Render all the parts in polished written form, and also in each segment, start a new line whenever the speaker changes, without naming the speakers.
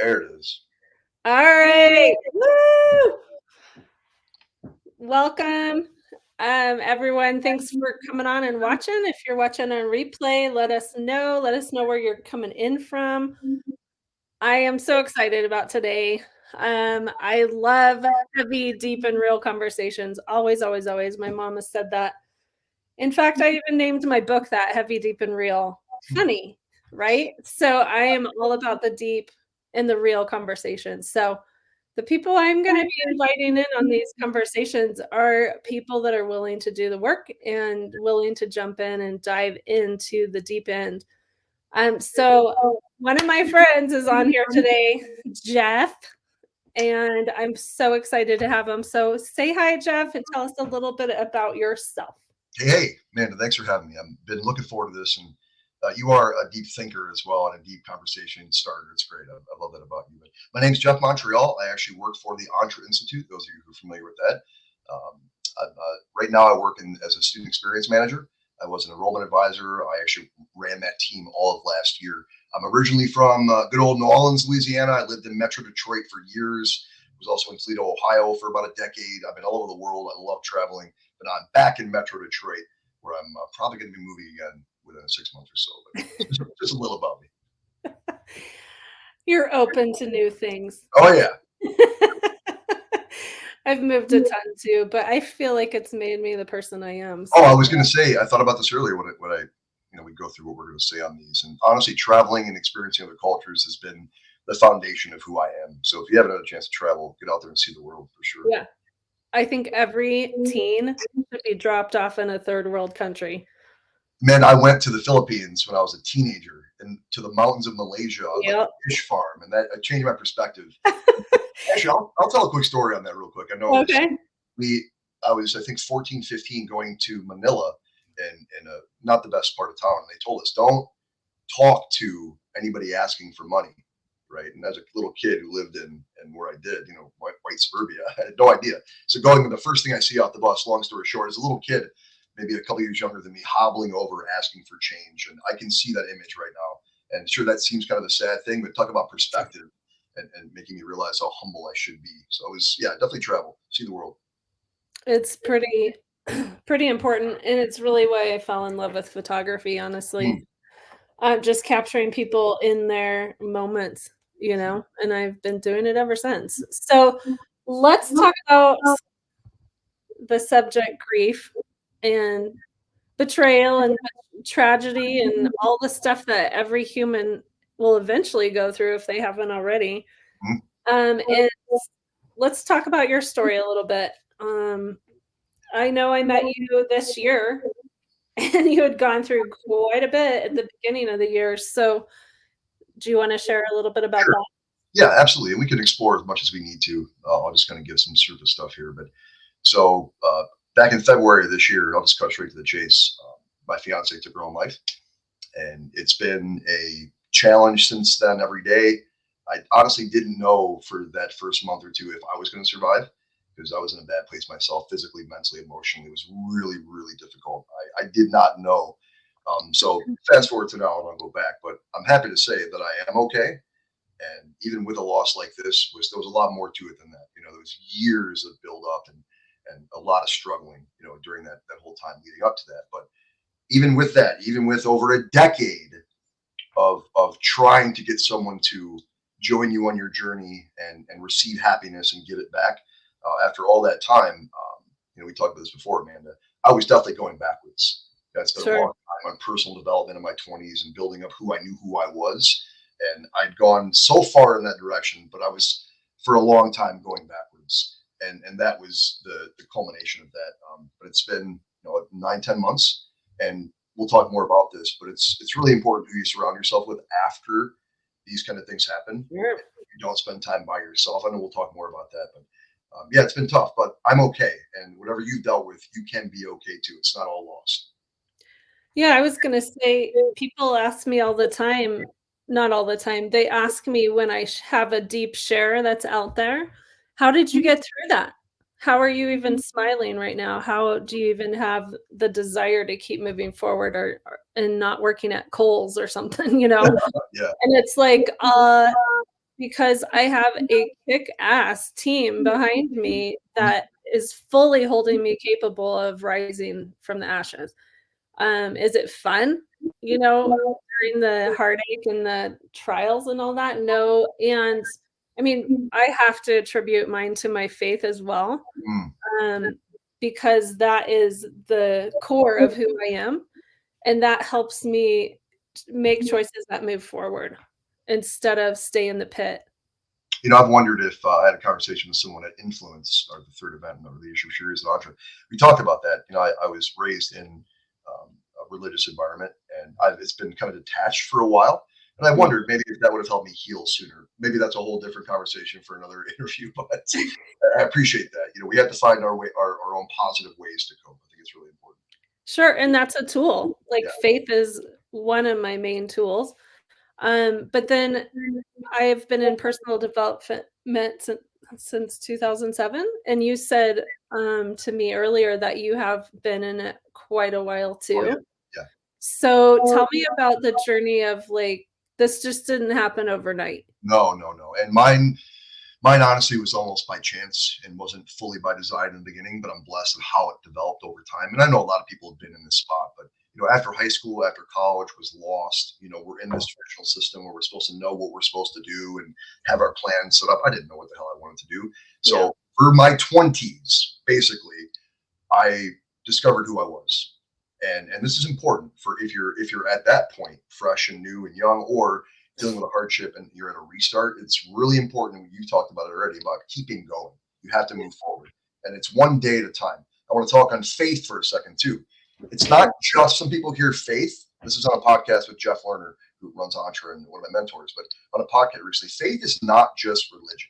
There it is.
All right. Woo! Welcome, everyone. Thanks for coming on and watching. If you're watching on replay, let us know. Let us know where you're coming in from. I am so excited about today. I love heavy, deep, and real conversations. Always, always, always. My mom has said that. In fact, I even named my book that, Heavy, Deep, and Real. Funny, right? So I am all about the deep and the real conversations. So the people I'm going to be inviting in on these conversations are people that are willing to do the work and willing to jump in and dive into the deep end. So one of my friends is on here today, Jeff, and I'm so excited to have him. So say hi, Jeff, and tell us a little bit about yourself.
Hey, Amanda, thanks for having me. I've been looking forward to this, and you are a deep thinker as well and a deep conversation starter. It's great. I love that about you. But my name's Jeff Montreuil. I actually work for the Entre Institute. Those of you who are familiar with that. Right now, I work as a student experience manager. I was an enrollment advisor. I actually ran that team all of last year. I'm originally from good old New Orleans, Louisiana. I lived in Metro Detroit for years. Was also in Toledo, Ohio for about a decade. I've been all over the world. I love traveling. But I'm back in Metro Detroit, where I'm probably going to be moving again within 6 months or so. But just a little about me.
You're open to new things.
Oh, yeah.
I've moved a ton too, but I feel like it's made me the person I am.
So. Oh, I was going to say, I thought about this earlier when we go through what we're going to say on these. And honestly, traveling and experiencing other cultures has been the foundation of who I am. So if you haven't had a chance to travel, get out there and see the world for sure.
Yeah. I think every teen should be dropped off in a third world country.
Man, I went to the Philippines when I was a teenager and to the mountains of Malaysia on like a fish farm, and that changed my perspective. Actually, I'll tell a quick story on that real quick. I know I was, I think, 14, 15 going to Manila in a not the best part of town. They told us, don't talk to anybody asking for money, right? And as a little kid who lived in where I did, white suburbia, I had no idea. So going to the first thing I see off the bus, long story short, is a little kid, maybe a couple years younger than me, hobbling over asking for change. And I can see that image right now. And sure, that seems kind of a sad thing, but talk about perspective and making me realize how humble I should be. So it was, definitely travel, see the world.
It's pretty important. And it's really why I fell in love with photography, honestly. Just capturing people in their moments, and I've been doing it ever since. So let's talk about the subject grief and betrayal and tragedy and all the stuff that every human will eventually go through if they haven't already. And let's talk about your story a little bit. I know I met you this year, and you had gone through quite a bit at the beginning of the year. So do you want to share a little bit about that?
Yeah, absolutely. And we can explore as much as we need to. I'll just kind of give some surface stuff here. But so back in February of this year, I'll just cut straight to the chase. My fiance took her own life. And it's been a challenge since then every day. I honestly didn't know for that first month or two if I was going to survive, because I was in a bad place myself, physically, mentally, emotionally. It was really, really difficult. I did not know. So fast forward to now, and I'll go back. But I'm happy to say that I am okay. And even with a loss like this, there was a lot more to it than that. There was years of build up and a lot of struggling, during that whole time leading up to that. But even with that, even with over a decade of trying to get someone to join you on your journey and receive happiness and give it back, after all that time, we talked about this before, Amanda, I was definitely going backwards. That's been a long time on personal development in my 20s and building up who I knew who I was. And I'd gone so far in that direction, but I was for a long time going backwards. And that was the culmination of that. But it's been 9-10 months. And we'll talk more about this, but it's really important who you surround yourself with after these kind of things happen.
Sure.
You don't spend time by yourself. I know we'll talk more about that, but it's been tough, but I'm okay. And whatever you've dealt with, you can be okay too. It's not all lost.
Yeah, I was going to say, people ask me all the time, not all the time. They ask me when I have a deep share that's out there, how did you get through that? How are you even smiling right now? How do you even have the desire to keep moving forward and not working at Kohl's or something,
Yeah.
And it's like, because I have a kick-ass team behind me that is fully holding me capable of rising from the ashes. Is it fun? During the heartache and the trials and all that? No, and I mean, I have to attribute mine to my faith as well,
Mm.
um, because that is the core of who I am, and that helps me make choices that move forward instead of stay in the pit.
I've wondered if I had a conversation with someone at Influence or the third event or the issue series at Entre. We talked about that. I was raised in a religious environment, and it's been kind of detached for a while. And I wondered maybe if that would have helped me heal sooner. Maybe that's a whole different conversation for another interview. But I appreciate that. We have to find our way, our own positive ways to cope. I think it's really important.
Sure, and that's a tool. Like,
Yeah.
faith is one of my main tools. But then I've been in personal development since 2007, and you said, to me earlier that you have been in it quite a while
Oh yeah.
too.
Yeah.
So tell me about the journey of, like, this just didn't happen overnight.
No, no, no. And mine honestly was almost by chance and wasn't fully by design in the beginning, but I'm blessed at how it developed over time. And I know a lot of people have been in this spot, but after high school, after college was lost, we're in this traditional system where we're supposed to know what we're supposed to do and have our plans set up. I didn't know what the hell I wanted to do.
Yeah.
So for my 20s, basically, I discovered who I was. And this is important for if you're at that point, fresh and new and young, or dealing with a hardship and you're at a restart. It's really important. You talked about it already about keeping going. You have to move forward, and it's one day at a time. I want to talk on faith for a second too. It's not just some people hear faith. This is on a podcast with Jeff Lerner, who runs Entre and one of my mentors. But on a podcast recently, faith is not just religion.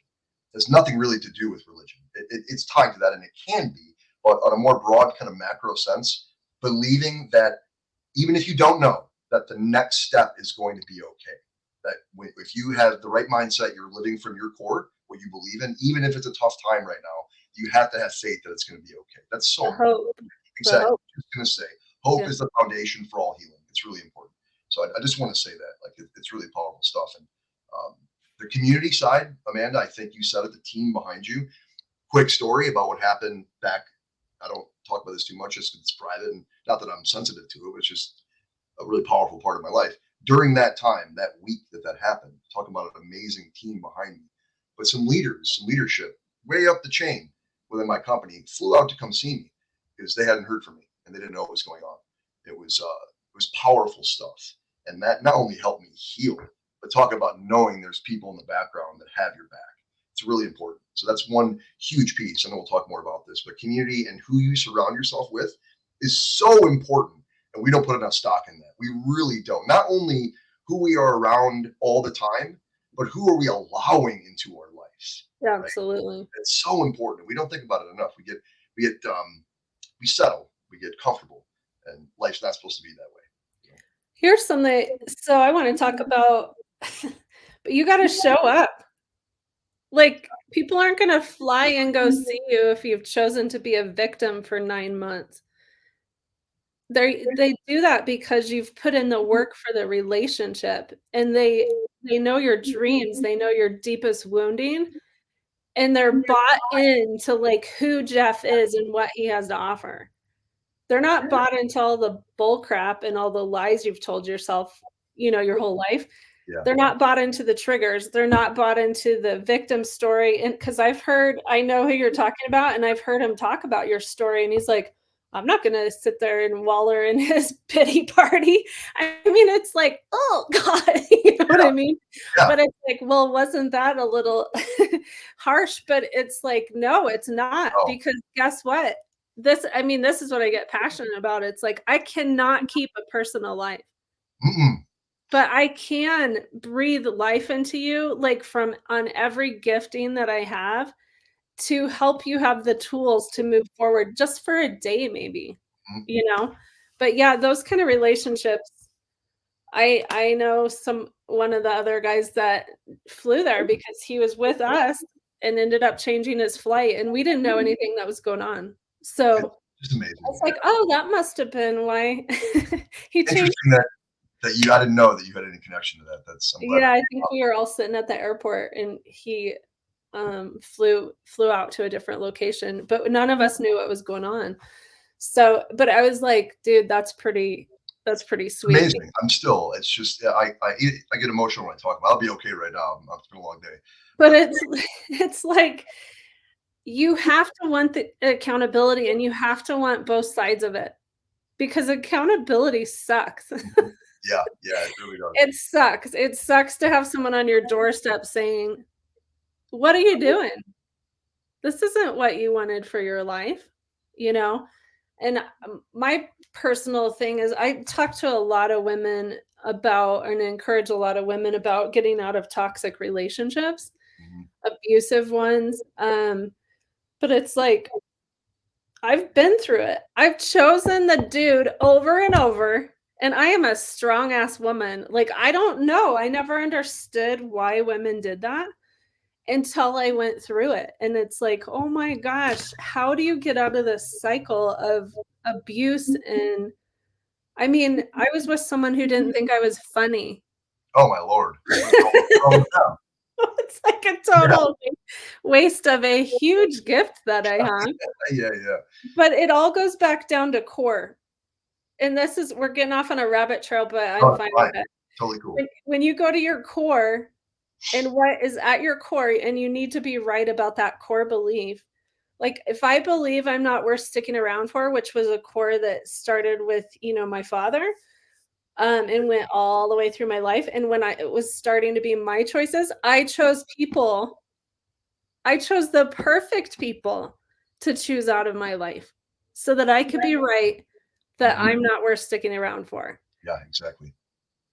There's nothing really to do with religion. It's tied to that, and it can be, but on a more broad kind of macro sense, believing that even if you don't know, that the next step is going to be okay. That if you have the right mindset, you're living from your core, what you believe in, even if it's a tough time right now, you have to have faith that it's going to be okay. That's so
The
important.
hope. The
Exactly.
hope.
I was going to say, hope
Yeah.
is the foundation for all healing. It's really important. So I just want to say that, like, it's really powerful stuff. And the community side, Amanda, I think you said it, the team behind you. Quick story about what happened back. I don't talk about this too much, just 'cause it's private, and not that I'm sensitive to it, but it's just a really powerful part of my life. During that time, that week that happened, talking about an amazing team behind me, but some leaders, some leadership way up the chain within my company flew out to come see me because they hadn't heard from me and they didn't know what was going on. It was powerful stuff, and that not only helped me heal, but talk about knowing there's people in the background that have your back. It's really important. So that's one huge piece. I know we'll talk more about this, but community and who you surround yourself with is so important. And we don't put enough stock in that. We really don't. Not only who we are around all the time, but who are we allowing into our life?
Yeah,
Right?
absolutely.
It's so important. We don't think about it enough. We settle, we get comfortable, and life's not supposed to be that way.
Here's something. So I want to talk about, but you got to show up. Like, people aren't going to fly and go see you if you've chosen to be a victim for 9 months. They do that because you've put in the work for the relationship, and they know your dreams, they know your deepest wounding, and they're bought into, like, who Jeff is and what he has to offer. They're not bought into all the bull crap and all the lies you've told yourself, your whole life.
Yeah.
They're not bought into the triggers. They're not bought into the victim story. And because I know who you're talking about, and I've heard him talk about your story, and he's like, I'm not going to sit there and waller in his pity party. I mean, it's like, oh God, you know what I mean?
Yeah.
But it's like, well, wasn't that a little harsh? But it's like, no, it's not,
Oh.
because guess what? This is what I get passionate about. It's like, I cannot keep a person alive.
Mm-mm.
But I can breathe life into you, like, from on every gifting that I have, to help you have the tools to move forward just for a day maybe,
Mm-mm.
you know? But yeah, those kind of relationships, I know one of the other guys that flew there because he was with us and ended up changing his flight, and we didn't know anything that was going on. So
It's just amazing.
it's like, oh, that must have been why he changed.
Interesting that I didn't know that you had any connection to that. I'm glad.
Yeah, I think we were all sitting at the airport and he flew out to a different location, but none of us knew what was going on. So, but I was like, dude, that's pretty sweet.
Amazing. It's just, I get emotional when I talk about it. I'll be okay right now. It's been a long day.
But it's like you have to want the accountability and you have to want both sides of it because accountability sucks.
Yeah, it really does.
It sucks. It sucks to have someone on your doorstep saying, "What are you doing? This isn't what you wanted for your life," you know? And my personal thing is I talk to a lot of women about and encourage a lot of women about getting out of toxic relationships, abusive ones. But it's like I've been through it. I've chosen the dude over and over, and I am a strong ass woman. Like, I don't know. I never understood why women did that until I went through it. And it's like, oh my gosh, how do you get out of this cycle of abuse? And I mean, I was with someone who didn't think I was funny.
Oh my Lord.
It's like a total waste of a huge gift that I have.
Yeah.
But it all goes back down to core. And we're getting off on a rabbit trail, but I'm fine with it.
Totally cool.
When you go to your core and what is at your core, and you need to be right about that core belief. Like if I believe I'm not worth sticking around for, which was a core that started with, my father, and went all the way through my life. And when it was starting to be my choices, I chose the perfect people to choose out of my life so that I could be right that I'm not worth sticking around for.
Yeah, exactly.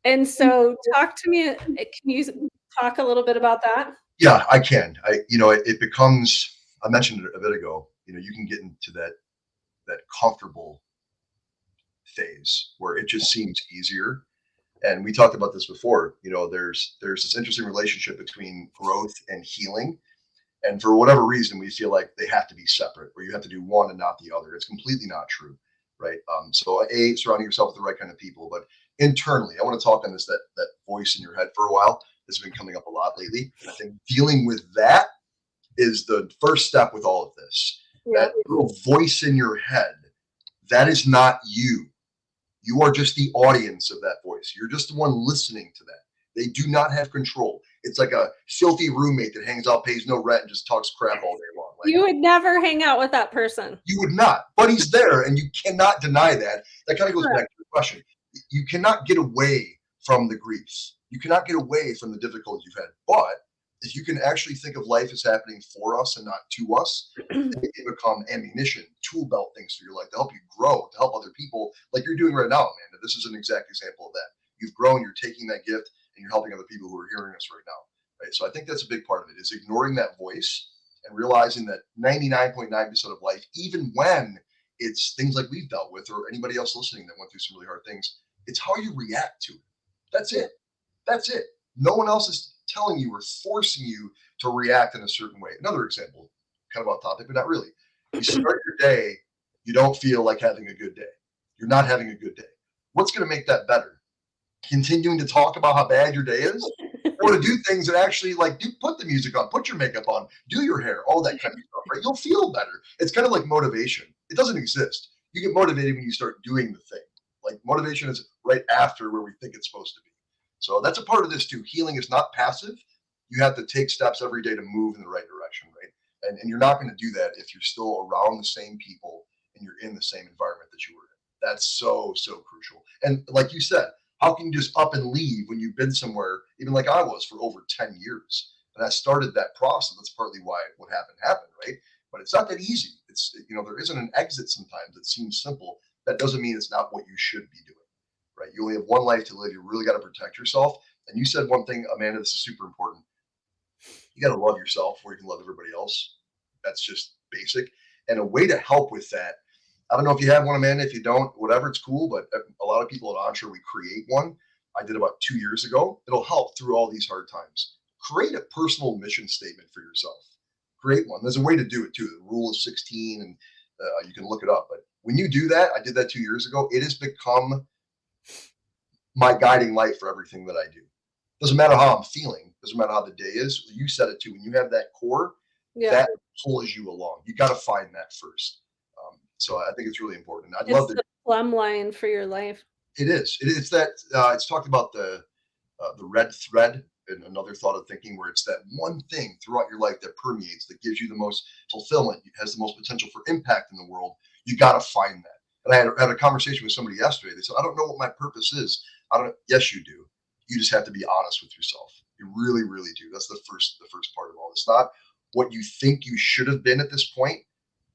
And so talk to me. Can you talk a little bit about that?
Yeah, I can. It becomes, I mentioned it a bit ago, you can get into that comfortable phase where it just seems easier. And we talked about this before, there's this interesting relationship between growth and healing. And for whatever reason, we feel like they have to be separate, or you have to do one and not the other. It's completely not true, right? So surrounding yourself with the right kind of people, but internally, I want to talk on this, that voice in your head for a while. This has been coming up a lot lately. And I think dealing with that is the first step with all of this. Yeah. That little voice in your head, that is not you. You are just the audience of that voice. You're just the one listening to that. They do not have control. It's like a filthy roommate that hangs out, pays no rent, and just talks crap all day long.
You would never hang out with that person.
You would not, but he's there, and you cannot deny that. That kind of goes back to the question. You cannot get away from the griefs. You cannot get away from the difficulties you've had. But if you can actually think of life as happening for us and not to us, it can become ammunition, tool belt things for your life to help you grow, to help other people like you're doing right now, Amanda. This is an exact example of that. You've grown, you're taking that gift, and you're helping other people who are hearing us right now. Right? So I think that's a big part of it, is ignoring that voice and realizing that 99.9% of life, even when it's things like we've dealt with or anybody else listening that went through some really hard things, it's how you react to it. That's it. That's it. No one else is telling you or forcing you to react in a certain way. Another example, kind of off topic, but not really. You start your day, you don't feel like having a good day. You're not having a good day. What's going to make that better? Continuing to talk about how bad your day is, or to do things that actually put the music on, put your makeup on, do your hair, all that kind of stuff, right? You'll feel better. It's kind of like motivation. It doesn't exist. You get motivated when you start doing the thing. Like motivation is right after where we think it's supposed to be. So that's a part of this too. Healing is not passive. You have to take steps every day to move in the right direction, right? And you're not going to do that if you're still around the same people and you're in the same environment that you were in. That's so crucial. And like you said, how can you just up and leave when you've been somewhere, even like I was for over 10 years? And I started that process. That's partly why what happened, right? But it's not that easy. It's, there isn't an exit sometimes that seems simple. That doesn't mean it's not what you should be doing, right? You only have one life to live. You really got to protect yourself. And you said one thing, Amanda, this is super important. You got to love yourself before you can love everybody else. That's just basic. And a way to help with that, I don't know if you have one, Amanda. If you don't, whatever, it's cool. But a lot of people at Onshore, we create one. I did about 2 years ago. It'll help through all these hard times. Create a personal mission statement for yourself. Create one. There's a way to do it too. The rule of 16, and you can look it up. But when you do that, I did that 2 years ago. It has become my guiding light for everything that I do. Doesn't matter how I'm feeling. Doesn't matter how the day is. You said it too. When you have that core,
Yeah.
that pulls you along. You got to find that first. So I think it's really important. I'd love
It's
to.
the plumb line for your life.
It is. It's that. It's talked about the red thread and another thought of thinking where it's that one thing throughout your life that permeates, that gives you the most fulfillment, has the most potential for impact in the world. You got to find that. And I had a conversation with somebody yesterday. They said, I don't know what my purpose is. I don't. Yes, you do. You just have to be honest with yourself. You really, really do. That's the first part of all this. Not what you think you should have been at this point.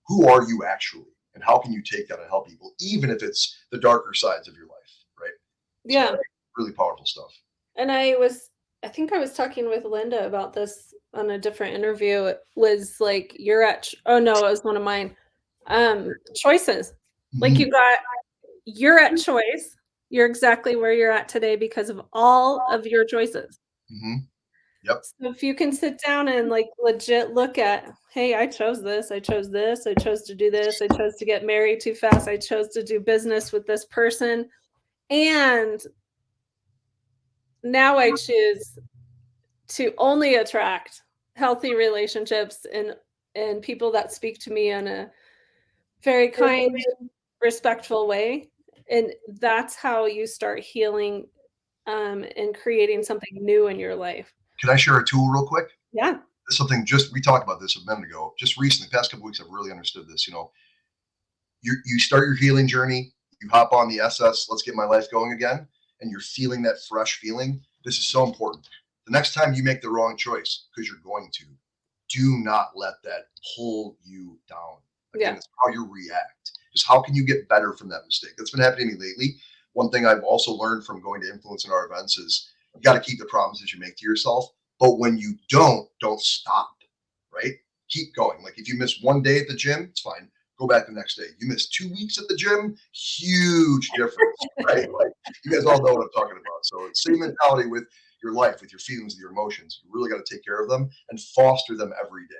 Who are you actually? And how can you take that and help people, even if it's the darker sides of your life, right? So
Yeah.
really powerful stuff.
And I think I was talking with Linda about this on a different interview. It was like oh no, it was one of mine. Choices. Like
Mhm.
you're at choice. You're exactly where you're at today because of all of your choices.
Mhm. Yep.
So if you can sit down and like legit look at, hey, I chose this, I chose this, I chose to do this, I chose to get married too fast, I chose to do business with this person, and now I choose to only attract healthy relationships and people that speak to me in a very kind, respectful way. And that's how you start healing and creating something new in your life.
Can I share a tool real quick?
Yeah.
Something just we talked about this a minute ago. Just recently, past couple weeks, I've really understood this. You start your healing journey. You hop on the SS. Let's get my life going again, and you're feeling that fresh feeling. This is so important. The next time you make the wrong choice, because you're going to, do not let that pull you down. Again,
Yeah.
it's how you react. Just how can you get better from that mistake? That's been happening to me lately. One thing I've also learned from going to influence in our events is you got to keep the promises you make to yourself. But when you don't stop, right? Keep going. Like if you miss one day at the gym, it's fine. Go back the next day. You miss 2 weeks at the gym, huge difference, right? Like you guys all know what I'm talking about. So it's same mentality with your life, with your feelings, with your emotions. You really got to take care of them and foster them every day,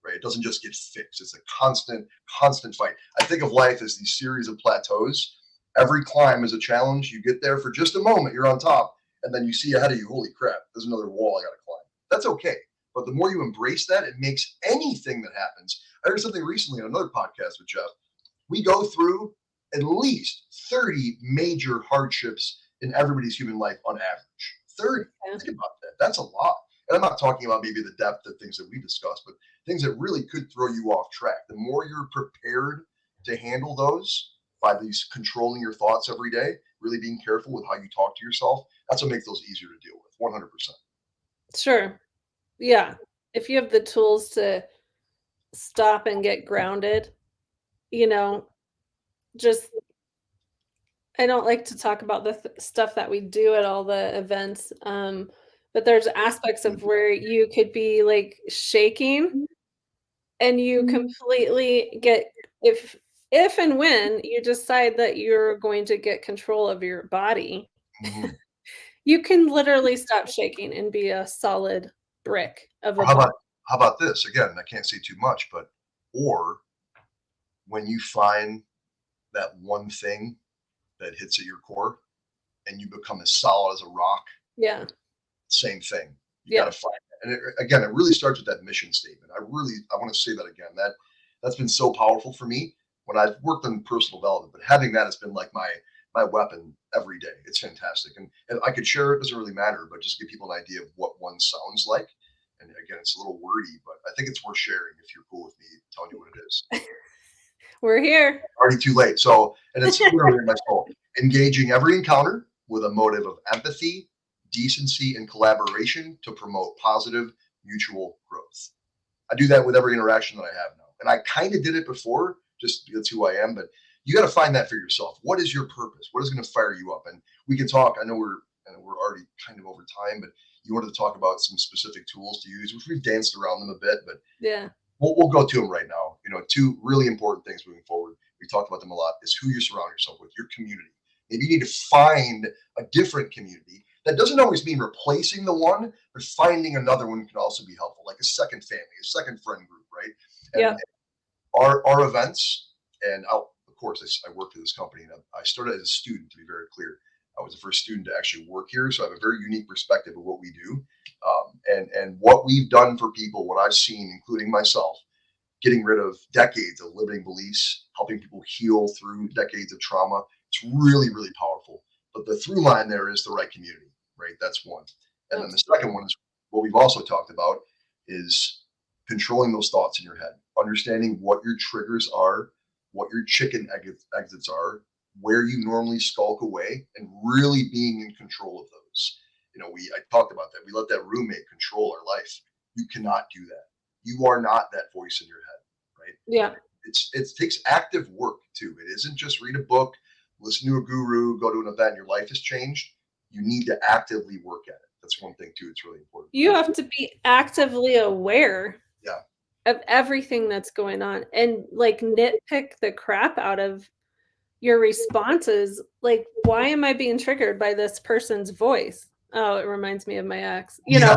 right? It doesn't just get fixed. It's a constant fight. I think of life as these series of plateaus. Every climb is a challenge. You get there for just a moment, you're on top, and then you see ahead of you, holy crap, there's another wall I got to climb. That's okay. But the more you embrace that, it makes anything that happens. I heard something recently on another podcast with Jeff. We go through at least 30 major hardships in everybody's human life on average. 30.
Yeah.
Think about that. That's a lot. And I'm not talking about maybe the depth of things that we discussed, but things that really could throw you off track. The more you're prepared to handle those by these controlling your thoughts every day, really being careful with how you talk to yourself, that's what makes those easier to deal with. 100%.
Sure. Yeah. If you have the tools to stop and get grounded, you know, just I don't like to talk about the stuff that we do at all the events, but there's aspects of where you could be like shaking and you completely get if and when you decide that you're going to get control of your body,
Mm-hmm.
you can literally stop shaking and be a solid brick of
Or
a
how
body.
about how about this? Again, I can't say too much, but or when you find that one thing that hits at your core and you become as solid as a rock,
Yeah.
same thing. You got
Yeah.
to find that. And again, it really starts with that mission statement. I want to say that again. That's been so powerful for me when I've worked on personal development. But having that has been like my weapon every day. It's fantastic, and I could share it. Doesn't really matter, but just give people an idea of what one sounds like. And again, it's a little wordy, but I think it's worth sharing if you're cool with me telling you what it is.
We're here.
Already too late. So, and it's literally in my soul. Engaging every encounter with a motive of empathy, decency, and collaboration to promote positive mutual growth. I do that with every interaction that I have now. And I kind of did it before, just that's who I am, but you got to find that for yourself. What is your purpose? What is going to fire you up? And we can talk. I know we're already kind of over time, but you wanted to talk about some specific tools to use, which we've danced around them a bit, but
Yeah.
we'll go to them right now. Two really important things moving forward. We talked about them a lot. Is who you surround yourself with, your community. Maybe you need to find a different community. That doesn't always mean replacing the one, but finding another one can also be helpful, like a second family, a second friend group, right?
Yeah.
And our events, and of course, I work for this company, and I started as a student, to be very clear. I was the first student to actually work here, so I have a very unique perspective of what we do, and what we've done for people. What I've seen, including myself, getting rid of decades of limiting beliefs, helping people heal through decades of trauma. It's really, really powerful. But the through line there is the right community, right? That's one. And then the second one is what we've also talked about is controlling those thoughts in your head, understanding what your triggers are, what your chicken exits are, where you normally skulk away, and really being in control of those. I talked about that. We let that roommate control our life. You cannot do that. You are not that voice in your head, right?
Yeah.
It takes active work too. It isn't just read a book, listen to a guru, go to an event, your life has changed. You need to actively work at it. That's one thing too. It's really important.
You have to be actively aware
Yeah.
of everything that's going on and like nitpick the crap out of your responses. Like, why am I being triggered by this person's voice? Oh, it reminds me of my ex,
Yeah,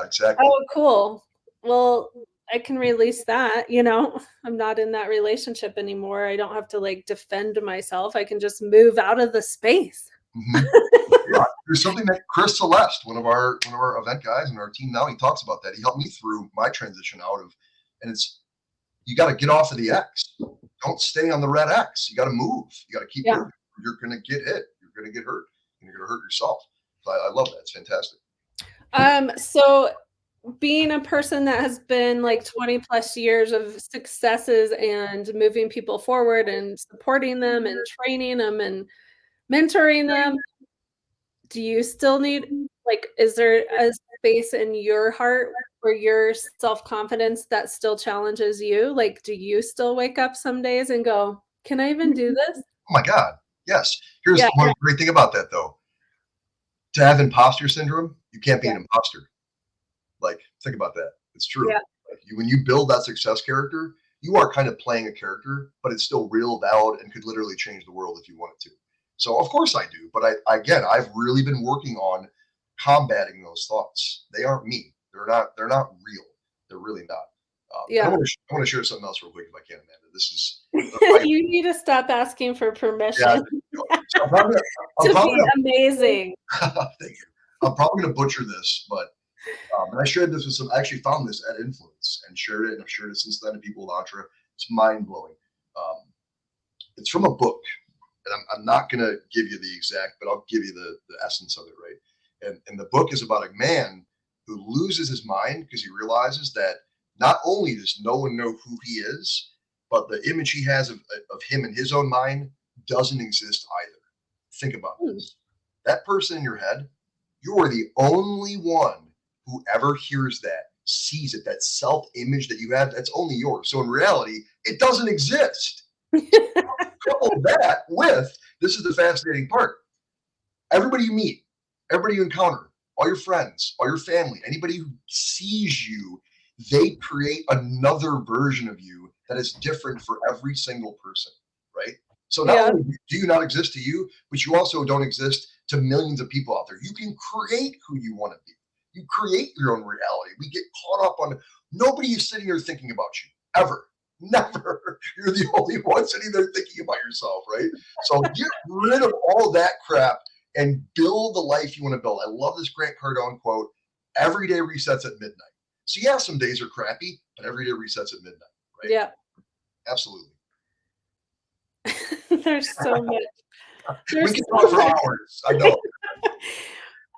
exactly.
Oh, cool. Well, I can release that, I'm not in that relationship anymore. I don't have to like defend myself. I can just move out of the space.
Mm-hmm. Yeah, there's something that Chris Celeste, one of our event guys in our team now, he talks about that. He helped me through my transition out of, and it's, you got to get off of the X. Don't stay on the red X. You got to move. You got to keep moving. You're going to get hit. You're going to get hurt. And you're going to hurt yourself. So I love that. It's fantastic.
So being a person that has been like 20 plus years of successes and moving people forward and supporting them and training them and mentoring them, do you still need, like, is there a space in your heart or your self-confidence that still challenges you? Like, do you still wake up some days and go, can I even do this?
Oh my God. Yes. Here's one great thing about that though. To have imposter syndrome, you can't be an imposter. Like, think about that. It's true.
Yeah.
Like when you build that success character, you are kind of playing a character, but it's still real, valid, and could literally change the world if you wanted to. So of course I do. But I've really been working on combating those thoughts. They aren't me. They're not real. They're really not. I want to share something else real quick if I can, Amanda. This is
you need to stop asking for permission
so
to be amazing.
Thank you. I'm probably going to butcher this, but and I shared this with some. I actually found this at Influence and shared it, and I've shared it since then to people with Entra. It's mind blowing. It's from a book, and I'm not going to give you the exact, but I'll give you the essence of it, right? And the book is about a man who loses his mind because he realizes that not only does no one know who he is, but the image he has of him in his own mind doesn't exist either. Think about this. That person in your head, you are the only one who ever hears that, sees it, that self-image that you have, that's only yours. So in reality, it doesn't exist. Couple that with, this is the fascinating part. Everybody you meet, everybody you encounter, all your friends, all your family, anybody who sees you, they create another version of you that is different for every single person, right? So not only do you not exist to you, but you also don't exist to millions of people out there. You can create who you want to be. You create your own reality. We get caught up on, nobody is sitting here thinking about you, ever. Never. You're the only one sitting there thinking about yourself, right? So get rid of all that crap and build the life you want to build. I love this Grant Cardone quote, every day resets at midnight. So yeah, some days are crappy, but every day resets at midnight, right?
Yeah.
Absolutely.
There's so much.
We can talk for hours. I know.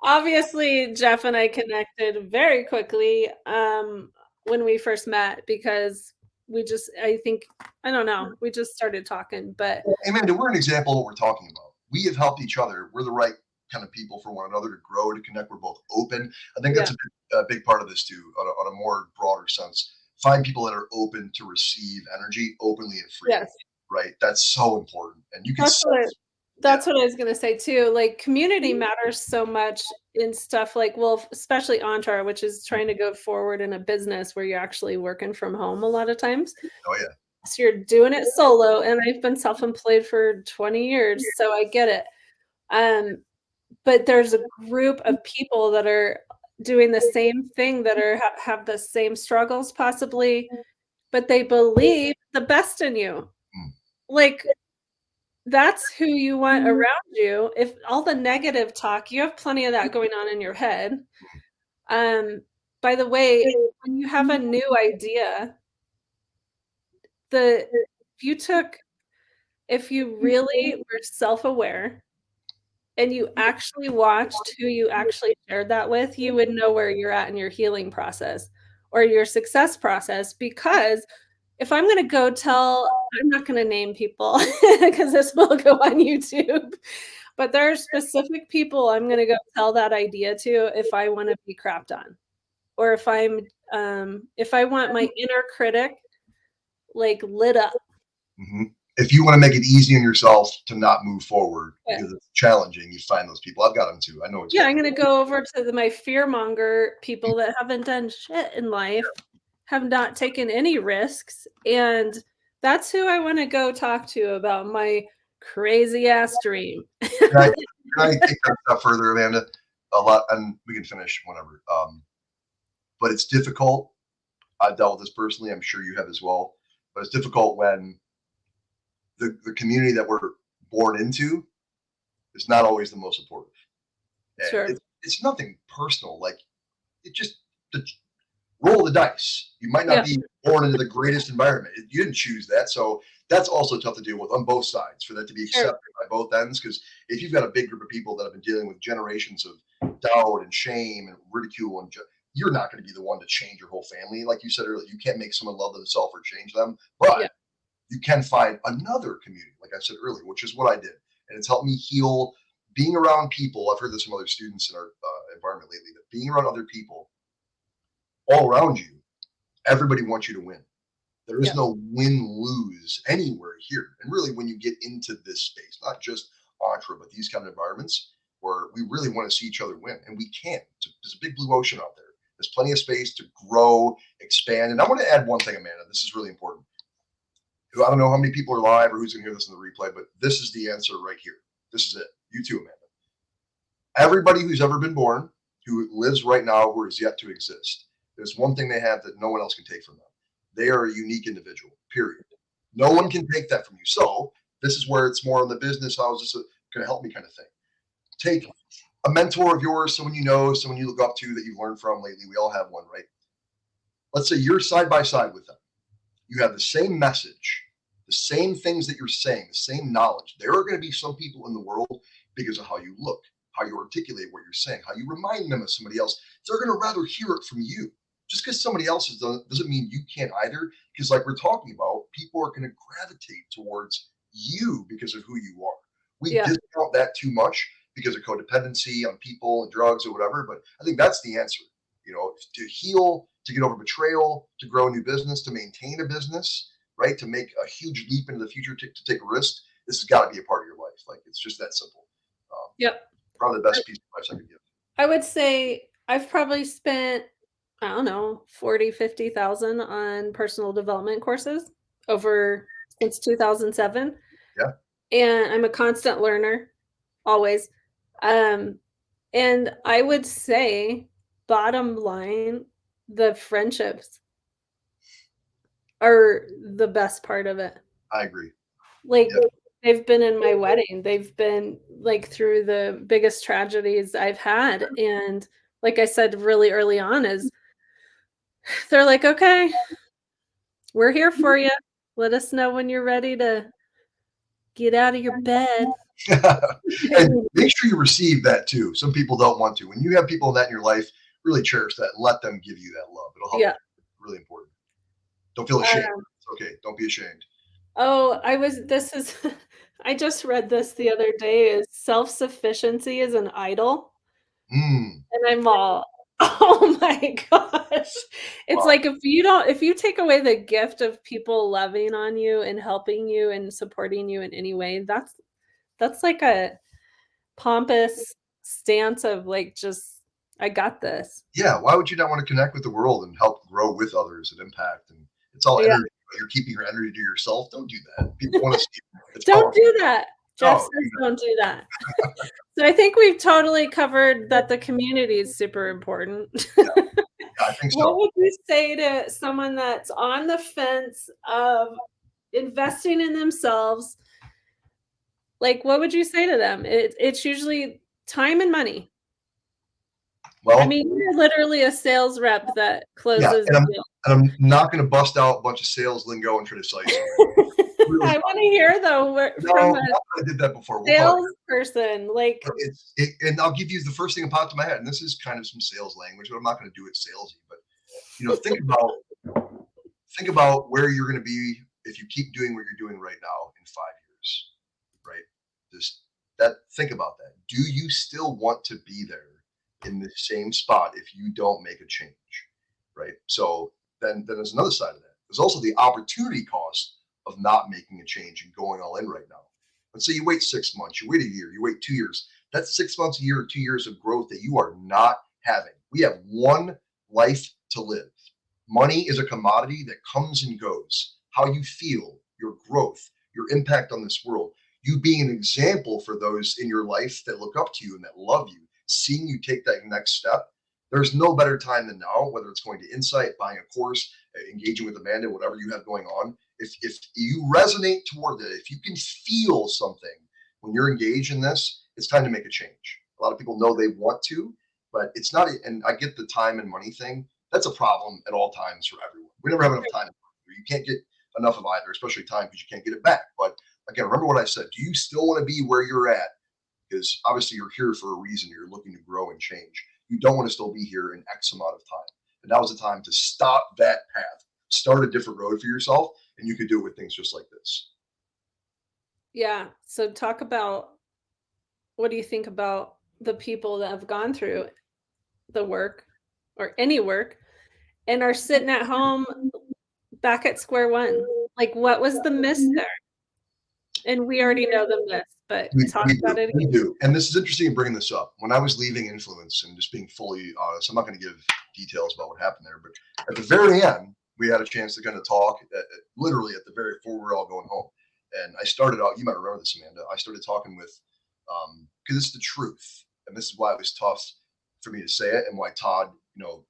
Obviously, Jeff and I connected very quickly when we first met because we just, I don't know, we just started talking. But
Amanda, we're an example of what we're talking about. We have helped each other. We're the right kind of people for one another to grow, to connect. We're both open. I think that's a big part of this too, on a more broader sense. Find people that are open to receive energy openly and freely.
Yes.
Right. That's so important. And you can
that's what I was going to say too. Like community matters so much in stuff like, well, especially Entra, which is trying to go forward in a business where you're actually working from home a lot of times.
Oh yeah.
So you're doing it solo, and I've been self-employed for 20 years, so I get it. But there's a group of people that are doing the same thing, that are have the same struggles possibly, but they believe the best in you. Like that's who you want around you. If all the negative talk, you have plenty of that going on in your head. By the way, when you have a new idea, the if you took if you really were self-aware and you actually watched who you actually shared that with, you would know where you're at in your healing process or your success process. Because if I'm gonna go tell I'm not gonna name people because this will go on YouTube, but there are specific people I'm gonna go tell that idea to if I wanna be crapped on, or if I want my inner critic, like, lit up.
Hmm. If you want to make it easy on yourself to not move forward
Yeah.
because it's challenging, you find those people. I've got them too. I know
Yeah, I'm
exactly.
gonna go over to my fear monger people that haven't done shit in life, have not taken any risks, and that's who I wanna go talk to about my crazy ass dream.
Can I, can I take that step further, Amanda? A lot, and we can finish whenever. But it's difficult. I've dealt with this personally. I'm sure you have as well. But it's difficult when the community that we're born into is not always the most supportive. And
Sure.
it's nothing personal. Like it just the roll the dice. You might not
Yeah,
be born into the greatest environment. You didn't choose that. So that's also tough to deal with on both sides for that to be
sure.
accepted by both ends. Because if you've got a big group of people that have been dealing with generations of doubt and shame and ridicule and you're not going to be the one to change your whole family. Like you said earlier, you can't make someone love themselves or change them, but
Yeah,
you can find another community, like I said earlier, which is what I did. And it's helped me heal being around people. I've heard this from other students in our environment lately that being around other people all around you, everybody wants you to win. There is
yeah,
no win lose anywhere here. And really, when you get into this space, not just Entra, but these kind of environments where we really want to see each other win, and we can. There's a big blue ocean out there. There's plenty of space to grow, expand. And I want to add one thing, Amanda. This is really important. I don't know how many people are live or who's going to hear this in the replay, but this is the answer right here. This is it. You too, Amanda. Everybody who's ever been born, who lives right now, or is yet to exist, there's one thing they have that no one else can take from them. They are a unique individual, period. No
yeah,
one can take that from you. So this is where it's more on the business. How is this going to help me kind of thing? Take a mentor of yours, someone you know, someone you look up to that you've learned from lately. We all have one, right? Let's say you're side by side with them. You have the same message, the same things that you're saying, the same knowledge. There are going to be some people in the world because of how you look, how you articulate what you're saying, how you remind them of somebody else. They're going to rather hear it from you. Just because somebody else has done it doesn't mean you can't either. Because, like we're talking about, people are going to gravitate towards you because of who you are. We
yeah,
discount that too much because of codependency on people and drugs or whatever. But I think that's the answer. To heal, to get over betrayal, to grow a new business, to maintain a business, right? To make a huge leap into the future, to take a risk. This has got to be a part of your life. Like it's just that simple. Um,
yep.
Probably the best piece of advice I could give.
I would say I've probably spent, I don't know, 40, 50,000 on personal development courses over since 2007.
Yeah,
And I'm a constant learner, always. Um, and I would say, bottom line, the friendships are the best part of it.
I agree.
Like,
Yeah,
they've been in my wedding. They've been, like, through the biggest tragedies I've had, and like I said really early on is they're like, "Okay, we're here for you. Let us know when you're ready to get out of your bed."
and make sure you receive that too. Some people don't want to. When you have people that in your life, really cherish that and let them give you that love. It'll help
Yeah.
you. Really important. Don't feel ashamed.
Um,
It's okay. Don't be ashamed.
oh, this is I just read this the other day, is self-sufficiency is an idol,
Mm,
and I'm all, "Oh my gosh." It's
wow.
like if you take away the gift of people loving on you and helping you and supporting you in any way, that's like a pompous stance of, like, just, "I got this."
Yeah. Why would you not want to connect with the world and help grow with others and impact? And it's all
Yeah.
energy. You're keeping your energy to yourself. Don't do that. People want to see it. It's
Don't
powerful.
do that. Jeff
Oh,
says don't do that. So I think we've totally covered that the community is super important.
yeah, yeah, I think
What
so.
would you say to someone that's on the fence of investing in themselves, Like, what would you say to them? It's usually time and money. I
Well,
mean, you're literally a sales rep that
yeah,
closes
and
deals.
I'm not going to bust out a bunch of sales lingo and try to sell you something. Really
I
not.
want to hear though from
No,
a
I did that before. We'll talk.
salesperson. Like,
And I'll give you the first thing that popped in my head, and this is kind of some sales language, but I'm not going to do it salesy. But think about where you're going to be if you keep doing what you're doing right now in 5 years, right? Just think about that. Do you still want to be there in the same spot if you don't make a change, right? So then there's another side of that. There's also the opportunity cost of not making a change and going all in right now. Let's say you wait 6 months, you wait a year, you wait 2 years. That's 6 months, a year, or 2 years of growth that you are not having. We have one life to live. Money is a commodity that comes and goes. How you feel, your growth, your impact on this world, you being an example for those in your life that look up to you and that love you, seeing you take that next step. There's no better time than now, whether it's going to Insight, buying a course, engaging with Amanda, whatever you have going on. If you resonate toward it, if you can feel something when you're engaged in this, it's time to make a change. A lot of people know they want to, but it's not. And I get the time and money thing. That's a problem at all times for everyone. We never have enough time. You can't get enough of either, especially time, because you can't get it back. But again, remember what I said. Do you still want to be where you're at? Because obviously you're here for a reason. You're looking to grow and change. You don't want to still be here in X amount of time. And now is the time to stop that path, start a different road for yourself, and you could do it with things just like this.
yeah. So talk about, what do you think about the people that have gone through the work or any work and are sitting at home back at square one? Like, what was the miss there? And we already know the miss, but talk about it
We
again.
do. And this is interesting in bringing this up. When I was leaving Influence, and just being fully honest, I'm not going to give details about what happened there, but at the very end, we had a chance to kind of talk literally at the very before we were all going home. And I started out, you might remember this, Amanda. I started talking with, because it's the truth. And this is why it was tough for me to say it, and why Todd,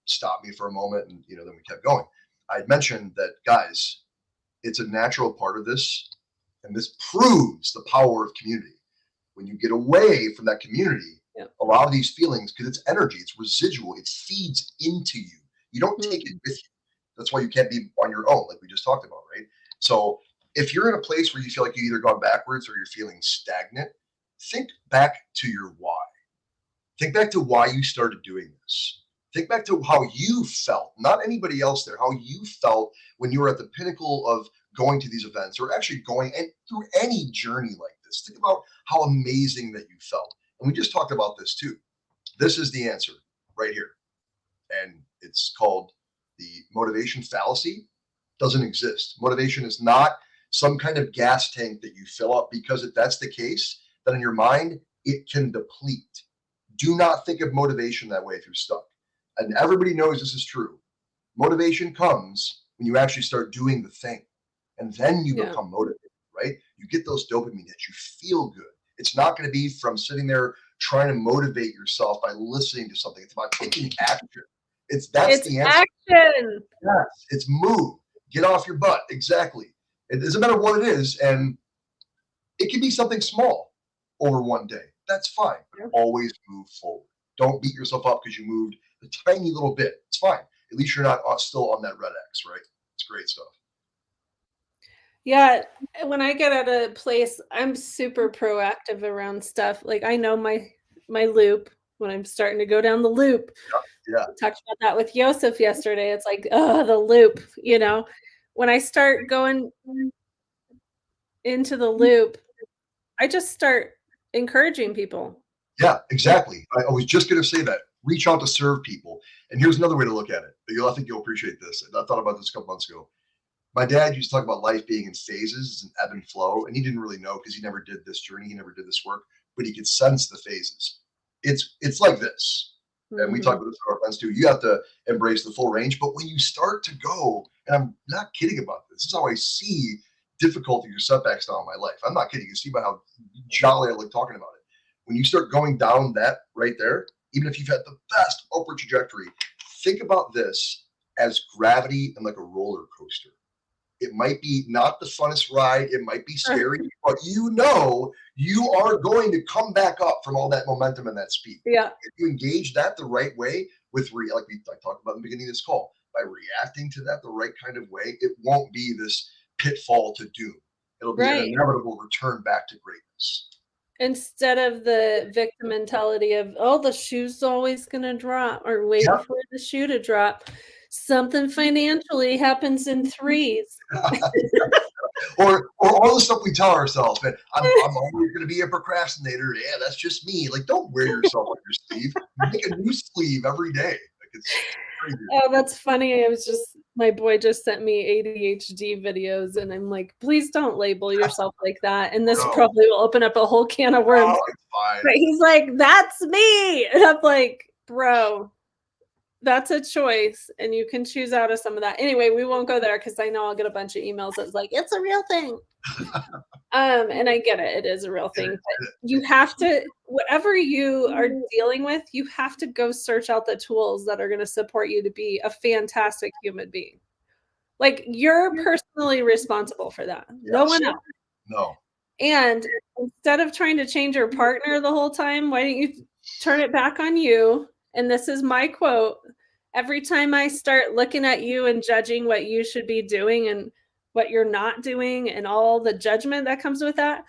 stopped me for a moment, and, then we kept going. I had mentioned that, guys, it's a natural part of this. And this proves the power of community. When you get away from that community, a lot of these feelings, because it's energy, it's residual, it feeds into you. You don't take it with you. That's why you can't be on your own, like we just talked about, right? So if you're in a place where you feel like you either gone backwards or you're feeling stagnant, think back to your why. Think back to why you started doing this. Think back to how you felt, not anybody else there, how you felt when you were at the pinnacle of going to these events, or actually going and through any journey like this. Think about how amazing that you felt. And we just talked about this too. This is the answer right here. And it's called the motivation fallacy. Doesn't exist. Motivation is not some kind of gas tank that you fill up, because if that's the case, then in your mind, it can deplete. Do not think of motivation that way if you're stuck. And everybody knows this is true. Motivation comes when you actually start doing the thing. And then you become motivated, right? You get those dopamine hits. You feel good. It's not going to be from sitting there trying to motivate yourself by listening to something. It's about taking action. That's the answer.
Action.
Yes, it's move. Get off your butt. Exactly. It doesn't matter what it is, and it can be something small over one day. That's fine. But always move forward. Don't beat yourself up because you moved a tiny little bit. It's fine. At least you're not still on that red X, right? It's great stuff.
Yeah, when I get at a place, I'm super proactive around stuff. Like, I know my loop when I'm starting to go down the loop.
Yeah.
We talked about that with Yosef yesterday. It's like, oh, the loop, When I start going into the loop, I just start encouraging people.
Yeah, exactly. I was just going to say that. Reach out to serve people. And here's another way to look at it. I think you'll appreciate this. I thought about this a couple months ago. My dad used to talk about life being in phases, an ebb and flow, and he didn't really know because he never did this journey, he never did this work, but he could sense the phases. It's like this, and we talk about this with our friends too. You have to embrace the full range, but when you start to go, and I'm not kidding about this, this is how I see difficulties or setbacks down in my life. I'm not kidding. You see about how jolly I like talking about it. When you start going down that right there, even if you've had the best upward trajectory, think about this as gravity and like a roller coaster. It might be not the funnest ride. It might be scary, but you are going to come back up from all that momentum and that speed.
Yeah.
If you engage that the right way with like I talked about in the beginning of this call, by reacting to that the right kind of way, it won't be this pitfall to doom. It'll be an inevitable return back to greatness.
Instead of the victim mentality of, oh, the shoe's always going to drop, or waiting for the shoe to drop. Something financially happens in threes.
or all the stuff we tell ourselves, man, I'm always going to be a procrastinator. Yeah, that's just me. Like, don't wear yourself on your sleeve. Make a new sleeve every day. Like, it's crazy.
Oh, that's funny. It was just, my boy just sent me ADHD videos, and I'm like, please don't label yourself like that. And this probably will open up a whole can of worms.
Oh, it's fine.
But he's like, that's me. And I'm like, bro, that's a choice, and you can choose out of some of that. Anyway, we won't go there because I know I'll get a bunch of emails that's like, it's a real thing. And I get it. It is a real thing. But you have to, whatever you are dealing with, you have to go search out the tools that are going to support you to be a fantastic human being. Like, you're personally responsible for that. Yes. No one else.
No.
And instead of trying to change your partner the whole time, why don't you turn it back on you? And this is my quote: every time I start looking at you and judging what you should be doing and what you're not doing and all the judgment that comes with that,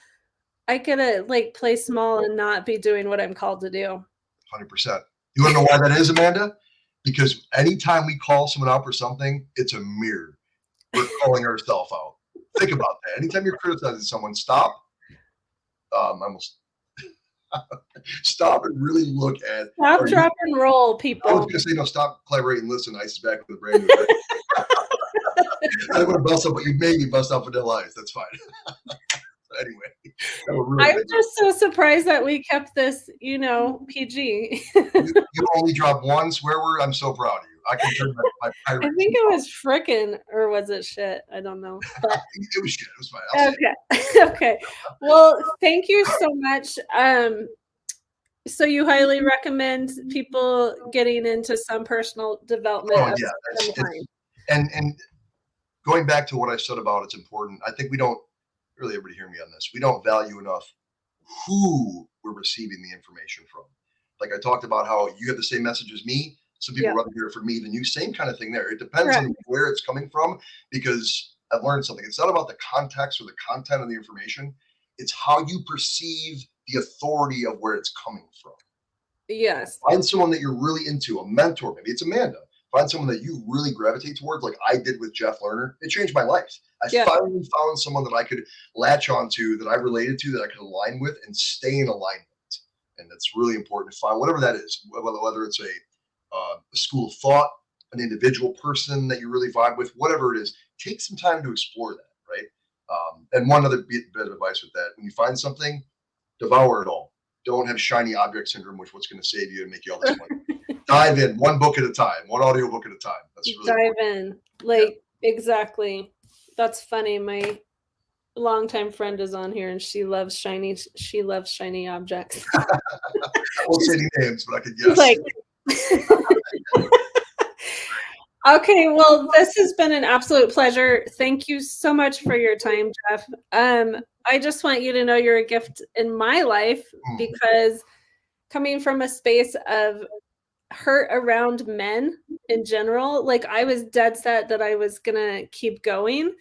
I gotta like play small and not be doing what I'm called to do.
100%. You want to know why that is, Amanda? Because anytime we call someone out for something, it's a mirror. We're calling ourselves out. Think about that. Anytime you're criticizing someone, stop. Stop and really look at.
Stop, drop, and roll, people.
I was going to say, no, stop, collaborate, and listen. Ice is back with a brand new. I don't want to bust up, but you made me bust out Vanilla Ice. That's fine. Anyway, really
I'm just so surprised that we kept this, PG.
you only dropped one swear word. I'm so proud of you. I can turn my pirate.
I think it was frickin', or was it shit? I don't know. But
it was shit. It was fine.
Okay. Okay. Well, thank you so much. So you highly recommend people getting into some personal development.
Oh, yeah. And going back to what I said about it's important, I think we don't really, everybody hear me on this. We don't value enough who we're receiving the information from. Like I talked about how you have the same message as me. Some people rather hear it from me than you. Same kind of thing there. It depends on where it's coming from, because I've learned something. It's not about the context or the content of the information. It's how you perceive the authority of where it's coming from.
Yes.
Find someone that you're really into, a mentor. Maybe it's Amanda. Find someone that you really gravitate towards, like I did with Jeff Lerner. It changed my life. I finally found someone that I could latch onto, that I related to, that I could align with and stay in alignment. And that's really important to find, whatever that is, whether it's a school of thought, an individual person that you really vibe with, whatever it is, take some time to explore that, right? And one other bit of advice with that: when you find something, devour it all. Don't have shiny object syndrome, which what's going to save you and make you all this money. Dive in one book at a time, one audio book at a time. That's really
important. Exactly. That's funny. My longtime friend is on here, and she loves shiny objects.
I won't say any names, but I could guess.
Okay, well, this has been an absolute pleasure. Thank you so much for your time, Jeff. I just want you to know you're a gift in my life, because coming from a space of hurt around men in general, like I was dead set that I was gonna keep going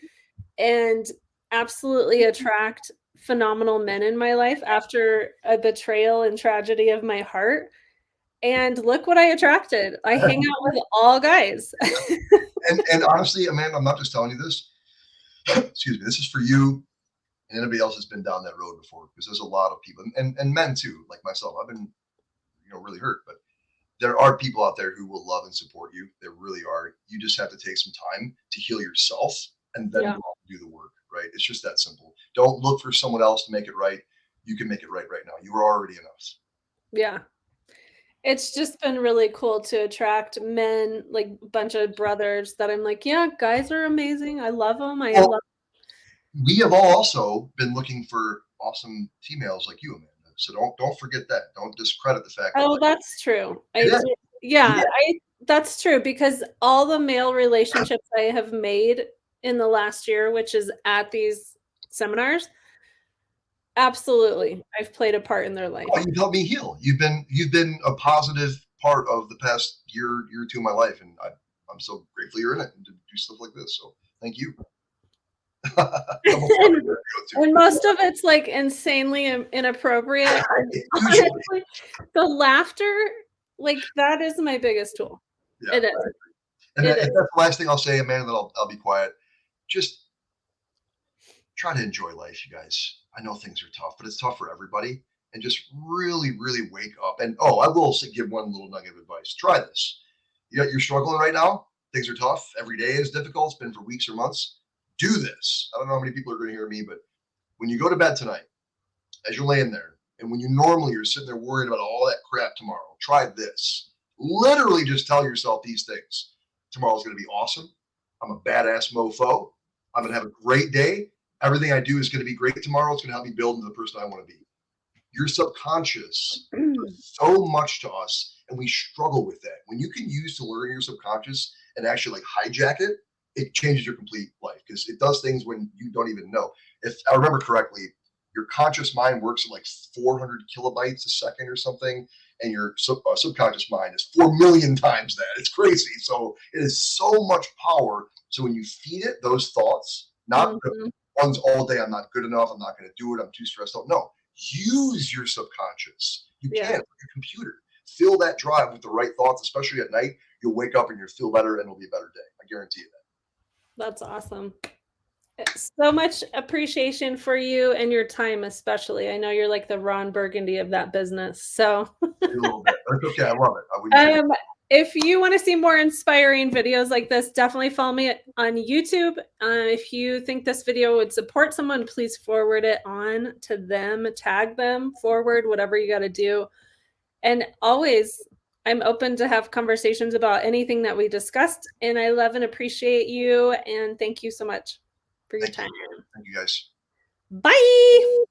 and absolutely attract phenomenal men in my life after a betrayal and tragedy of my heart. And look what I attracted. I hang out with all guys.
and honestly, Amanda, I'm not just telling you this. Excuse me. This is for you and anybody else that's been down that road before, because there's a lot of people, and men too, like myself. I've been, really hurt, but there are people out there who will love and support you. There really are. You just have to take some time to heal yourself and then do the work, right? It's just that simple. Don't look for someone else to make it right. You can make it right now. You are already enough.
Yeah. It's just been really cool to attract men, like a bunch of brothers that I'm like, yeah, guys are amazing. I love them.
We have all also been looking for awesome females like you, Amanda. So don't forget that. Don't discredit the fact.
That's true. That's true, because all the male relationships I have made in the last year, which is at these seminars, Absolutely. I've played a part in their life.
Oh, you've helped me heal. You've been a positive part of the past year or two of my life, and I'm so grateful you're in it and to do stuff like this. So thank you.
and, and most of it's like insanely inappropriate.
Usually.
Honestly, the laughter, like that is my biggest tool.
Yeah,
It is.
and if that's the last thing I'll say, Amanda, then I'll be quiet. Just try to enjoy life, you guys. I know things are tough, but it's tough for everybody. And just really, really wake up. And oh, I will give one little nugget of advice. Try this. You're struggling right now. Things are tough. Every day is difficult. It's been for weeks or months. Do this. I don't know how many people are going to hear me, but when you go to bed tonight, as you're laying there, and when you normally you're sitting there worried about all that crap tomorrow, try this. Literally just tell yourself these things. Tomorrow's going to be awesome. I'm a badass mofo. I'm going to have a great day. Everything I do is going to be great tomorrow. It's going to help me build into the person I want to be. Your subconscious does so much to us, and we struggle with that. When you can use to learn your subconscious and actually like hijack it, it changes your complete life because it does things when you don't even know. If I remember correctly, your conscious mind works at like 400 kilobytes a second or something, and your subconscious mind is 4 million times that. It's crazy. So it is so much power. So when you feed it those thoughts, not the ones all day, I'm not good enough, I'm not going to do it, I'm too stressed out. No, use your subconscious. You can, like a computer. Fill that drive with the right thoughts, especially at night. You'll wake up and you'll feel better and it'll be a better day. I guarantee you that.
That's awesome. So much appreciation for you and your time, especially. I know you're like the Ron Burgundy of that business. So
a little bit. That's okay. I love it.
If you want to see more inspiring videos like this, definitely follow me on YouTube. If you think this video would support someone, please forward it on to them, tag them, forward, whatever you got to do. And always, I'm open to have conversations about anything that we discussed. And I love and appreciate you. And thank you so much for your time.
Thank you guys.
Bye.